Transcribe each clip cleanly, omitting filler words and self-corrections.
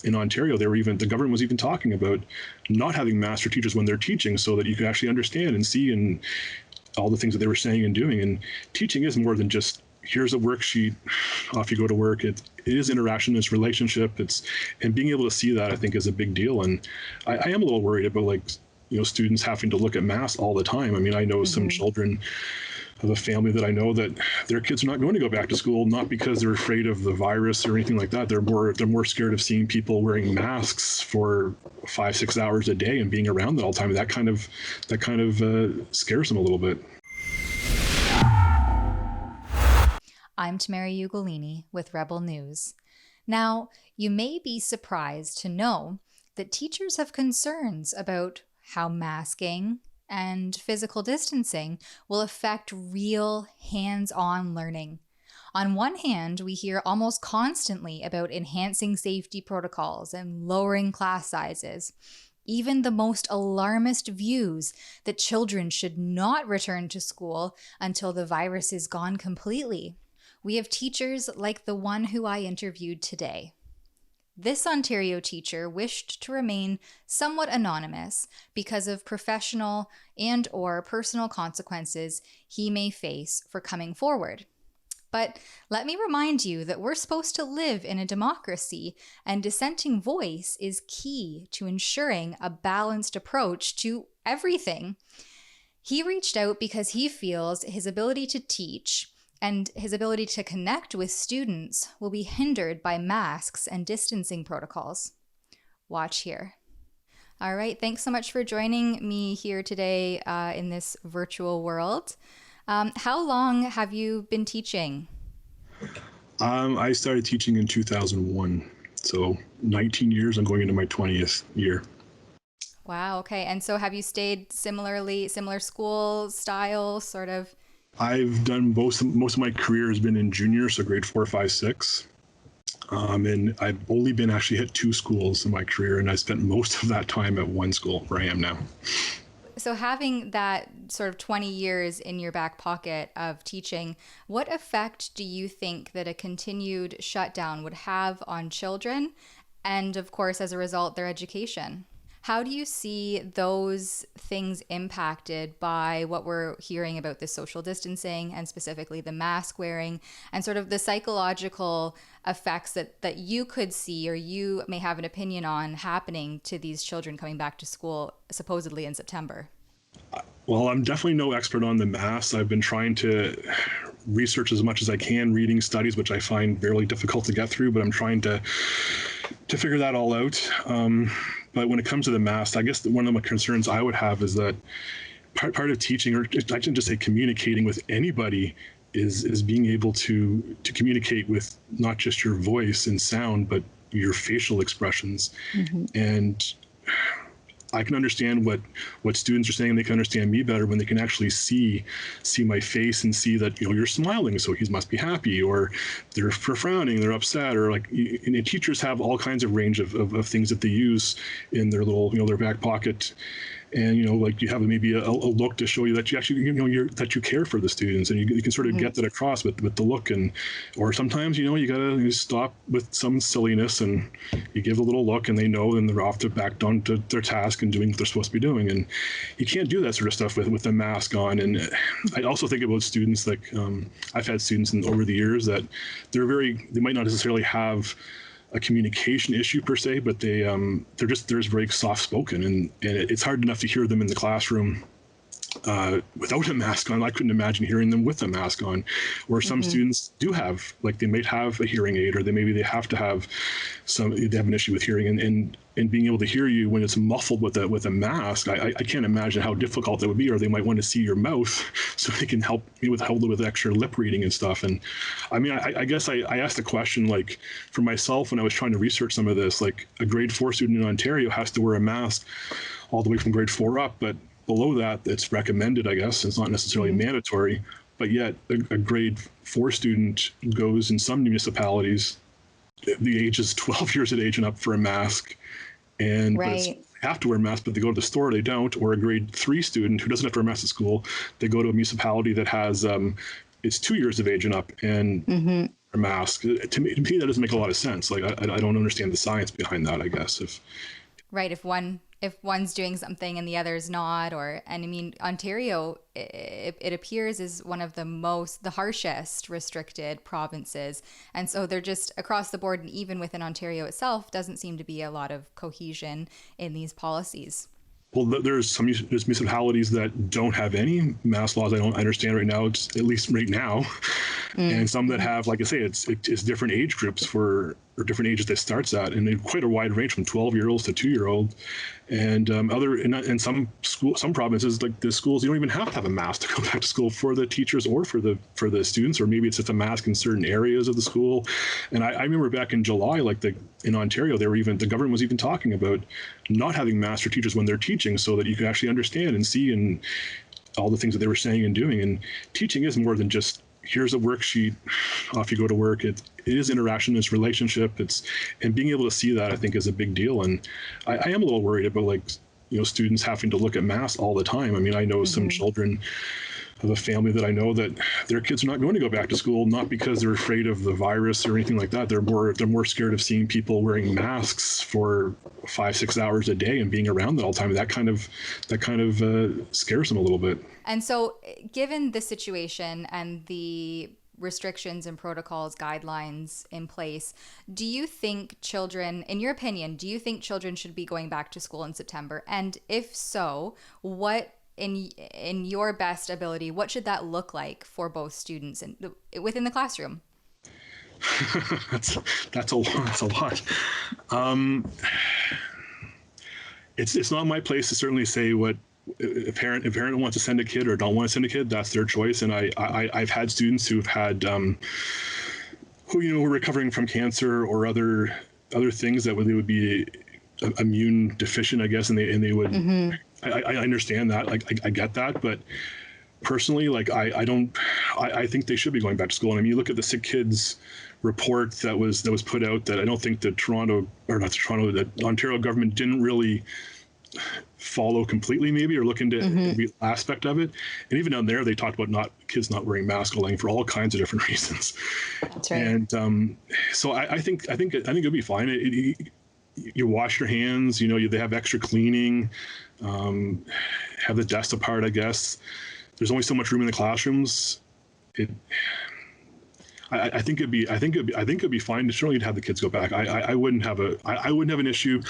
In Ontario, the government was even talking about not having masks for teachers when they're teaching, so that you could actually understand and see and all the things that they were saying and doing. And teaching is more than just, here's a worksheet, off you go to work. It is interaction, it's relationship, and being able to see that, I think, is a big deal. And I am a little worried about, like, students having to look at masks all the time. I mean, I know some children of a family that I know that their kids are not going to go back to school, not because they're afraid of the virus or anything like that. They're more scared of seeing people wearing masks for 5-6 hours a day and being around that all the time. That kind of scares them a little bit. I'm Tamara Ugolini with Rebel News. Now, you may be surprised to know that teachers have concerns about how masking and physical distancing will affect real hands-on learning. On one hand, we hear almost constantly about enhancing safety protocols and lowering class sizes. Even the most alarmist views that children should not return to school until the virus is gone completely. We have teachers like the one who I interviewed today. This Ontario teacher wished to remain somewhat anonymous because of professional and/or personal consequences he may face for coming forward. But let me remind you that we're supposed to live in a democracy, and dissenting voice is key to ensuring a balanced approach to everything. He reached out because he feels his ability to teach and his ability to connect with students will be hindered by masks and distancing protocols. Watch here. All right, thanks so much for joining me here today in this virtual world. How long have you been teaching? I started teaching in 2001, so 19 years. I'm going into my 20th year. Wow, okay. And so have you stayed similar school style, sort of? I've done most of my career has been in junior, so grade 4, 5, 6. And I've only been actually at 2 schools in my career, and I spent most of that time at one school where I am now. So having that sort of 20 years in your back pocket of teaching, what effect do you think that a continued shutdown would have on children and, of course, as a result, their education? How do you see those things impacted by what we're hearing about the social distancing and specifically the mask wearing and sort of the psychological effects that you could see or you may have an opinion on happening to these children coming back to school supposedly in September? Well, I'm definitely no expert on the masks. I've been trying to research as much as I can, reading studies, which I find fairly difficult to get through, but I'm trying to figure that all out. But when it comes to the mask, I guess one of the concerns I would have is that part of teaching, or I can just say communicating with anybody, is being able to communicate with not just your voice and sound, but your facial expressions. And I can understand what students are saying, and they can understand me better when they can actually see my face and see that you're smiling, so he must be happy, or they're frowning, they're upset, or like. And teachers have all kinds of range of things that they use in their little their back pocket. And like you have maybe a look to show you that you actually that you care for the students, and you can sort of get that across with the look. And or sometimes you gotta stop with some silliness and you give a little look, and they know, and they're off to back down to their task and doing what they're supposed to be doing. And you can't do that sort of stuff with the mask on. And I also think about students, like I've had students over the years that they might not necessarily have a communication issue per se, but they're just very soft spoken, and it's hard enough to hear them in the classroom without a mask on. I couldn't imagine hearing them with a mask on. Or some students do have, like, they might have a hearing aid, or they have to have they have an issue with hearing, and being able to hear you when it's muffled with a mask, I can't imagine how difficult that would be. Or they might want to see your mouth so they can help me with extra lip reading and stuff. And I mean, I guess I asked the question, like, for myself when I was trying to research some of this, like a grade 4 student in Ontario has to wear a mask all the way from grade 4 up, but below that, it's recommended, I guess. It's not necessarily mandatory, but yet a grade 4 student goes in some municipalities, the age is 12 years of age and up, for a mask. And but they have to wear a mask, but they go to the store, they don't. Or a grade 3 student who doesn't have to wear a mask at school, they go to a municipality that has it's 2 years of age and up, and a mask. To me, that doesn't make a lot of sense. Like, I don't understand the science behind that, I guess. Right. If one's doing something and the other's not, and I mean, Ontario, it appears is one of the harshest restricted provinces. And so they're just across the board, and even within Ontario itself, doesn't seem to be a lot of cohesion in these policies. Well, there's municipalities that don't have any mask laws. I don't understand right now, at least right now, and some that have, like I say, it's different age groups or different ages that starts at, and quite a wide range from 12-year-olds to 2-year-old, and in some provinces, like the schools, you don't even have to have a mask to go back to school for the teachers or for the students, or maybe it's just a mask in certain areas of the school. And I remember back in July, like in Ontario, the government was even talking about not having masks for teachers when they're teaching, so that you could actually understand and see and all the things that they were saying and doing. And teaching is more than just, here's a worksheet, off you go to work. It is interaction, it's relationship, and being able to see that, I think, is a big deal. And I am a little worried about, like, students having to look at masks all the time. I mean, I know some children of a family that I know that their kids are not going to go back to school, not because they're afraid of the virus or anything like that. They're more scared of seeing people wearing masks for 5-6 hours a day and being around that all the time. That kind of scares them a little bit. And so, given the situation and the restrictions and protocols, guidelines in place, do you think children, in your opinion, do you think children should be going back to school in September? And if so, what, in your best ability, what should that look like for both students and within the classroom? That's a lot. It's not my place to certainly say what a parent wants to send a kid or don't want to send a kid. That's their choice. And I've had students who've had who were recovering from cancer or other things that they would be immune deficient, I guess, and they would. I understand that. Like, I get that, but personally, like, I think they should be going back to school. And I mean, you look at the Sick Kids report that was put out, that I don't think the Ontario government didn't really follow completely, maybe, or look into every aspect of it. And even down there, they talked about kids not wearing masks for all kinds of different reasons. That's right. And so I think it'll be fine. You wash your hands, they have extra cleaning, have the desks apart, I guess. There's only so much room in the classrooms. I think it'd be fine to certainly have the kids go back. I wouldn't have an issue.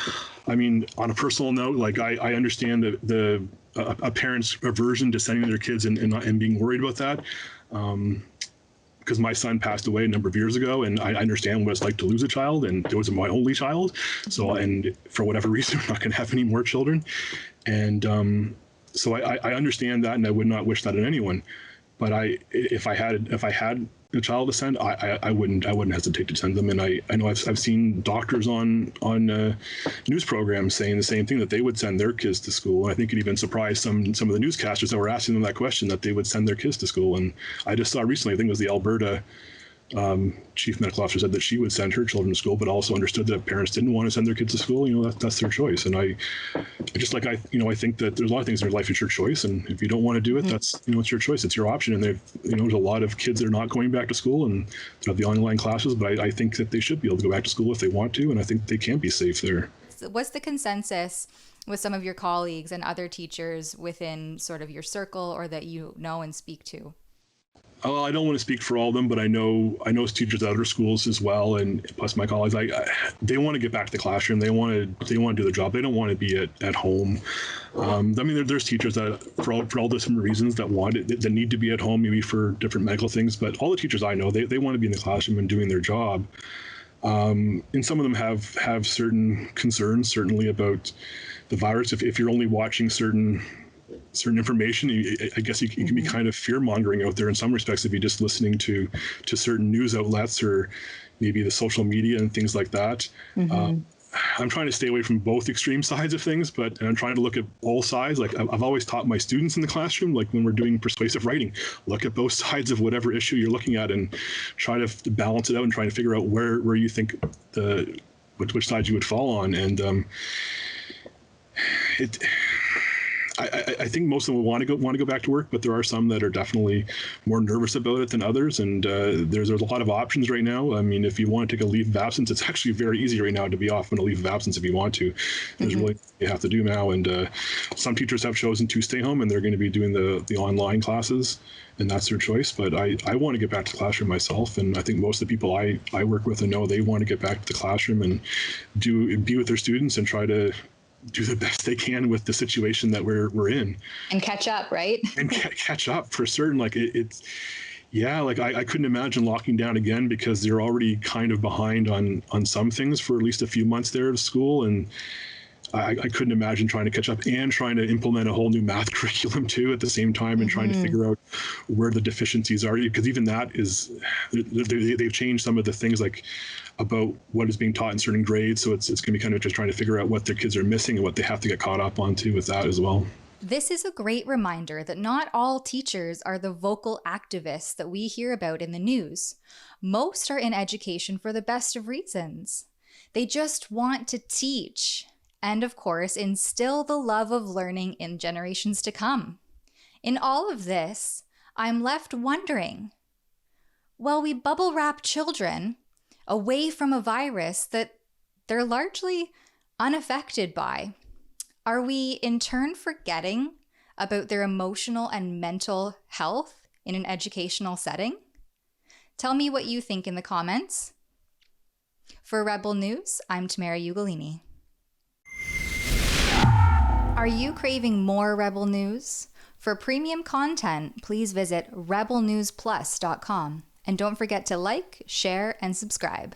I mean, on a personal note, like, I understand a parent's aversion to sending their kids and being worried about that. Because my son passed away a number of years ago, and I understand what it's like to lose a child, and it was my only child. So, and for whatever reason, we're not going to have any more children. And so I understand that, and I would not wish that on anyone. But if I had a child to send, I wouldn't hesitate to send them. And I know I've seen doctors on news programs saying the same thing, that they would send their kids to school. And I think it even surprised some of the newscasters that were asking them that question, that they would send their kids to school. And I just saw recently, I think it was the Alberta chief medical officer said that she would send her children to school, but also understood that if parents didn't want to send their kids to school, that's their choice. And I think that there's a lot of things in your life, it's your choice, and if you don't want to do it, that's it's your choice, it's your option. And there's a lot of kids that are not going back to school and they have the online classes, but I think that they should be able to go back to school if they want to, and I think they can be safe there. What's the consensus with some of your colleagues and other teachers within sort of your circle, or that you know and speak to? I don't want to speak for all of them, but I know teachers at other schools as well, and plus my colleagues. They want to get back to the classroom. They want to do their job. They don't want to be at home. I mean, there's teachers that for all different reasons that need to be at home, maybe for different medical things. But all the teachers I know, they want to be in the classroom and doing their job. And some of them have certain concerns, certainly, about the virus. If you're only watching certain information, I guess you can be kind of fear-mongering out there in some respects if you're just listening to certain news outlets or maybe the social media and things like that. I'm trying to stay away from both extreme sides of things, but I'm trying to look at all sides. Like, I've always taught my students in the classroom, like when we're doing persuasive writing, look at both sides of whatever issue you're looking at and try to balance it out and try to figure out where you think which side you would fall on. And I think most of them want to go back to work, but there are some that are definitely more nervous about it than others. And there's a lot of options right now. I mean, if you want to take a leave of absence, it's actually very easy right now to be off on a leave of absence if you want to. There's really you have to do now. And some teachers have chosen to stay home, and they're going to be doing the online classes, and that's their choice. But I want to get back to the classroom myself, and I think most of the people I work with and know they want to get back to the classroom and be with their students and try to do the best they can with the situation that we're in and catch up, right? And catch up for certain. Like it's yeah, like I couldn't imagine locking down again because they're already kind of behind on some things for at least a few months there at school, and I couldn't imagine trying to catch up and trying to implement a whole new math curriculum too at the same time, and trying to figure out where the deficiencies are, because even that is they've changed some of the things like about what is being taught in certain grades. So it's going to be kind of just trying to figure out what their kids are missing and what they have to get caught up on too with that as well. This is a great reminder that not all teachers are the vocal activists that we hear about in the news. Most are in education for the best of reasons. They just want to teach and, of course, instill the love of learning in generations to come. In all of this, I'm left wondering, well, we bubble wrap children away from a virus that they're largely unaffected by. Are we in turn forgetting about their emotional and mental health in an educational setting? Tell me what you think in the comments. For Rebel News, I'm Tamara Ugolini. Are you craving more Rebel News? For premium content, please visit rebelnewsplus.com. And don't forget to like, share, and subscribe.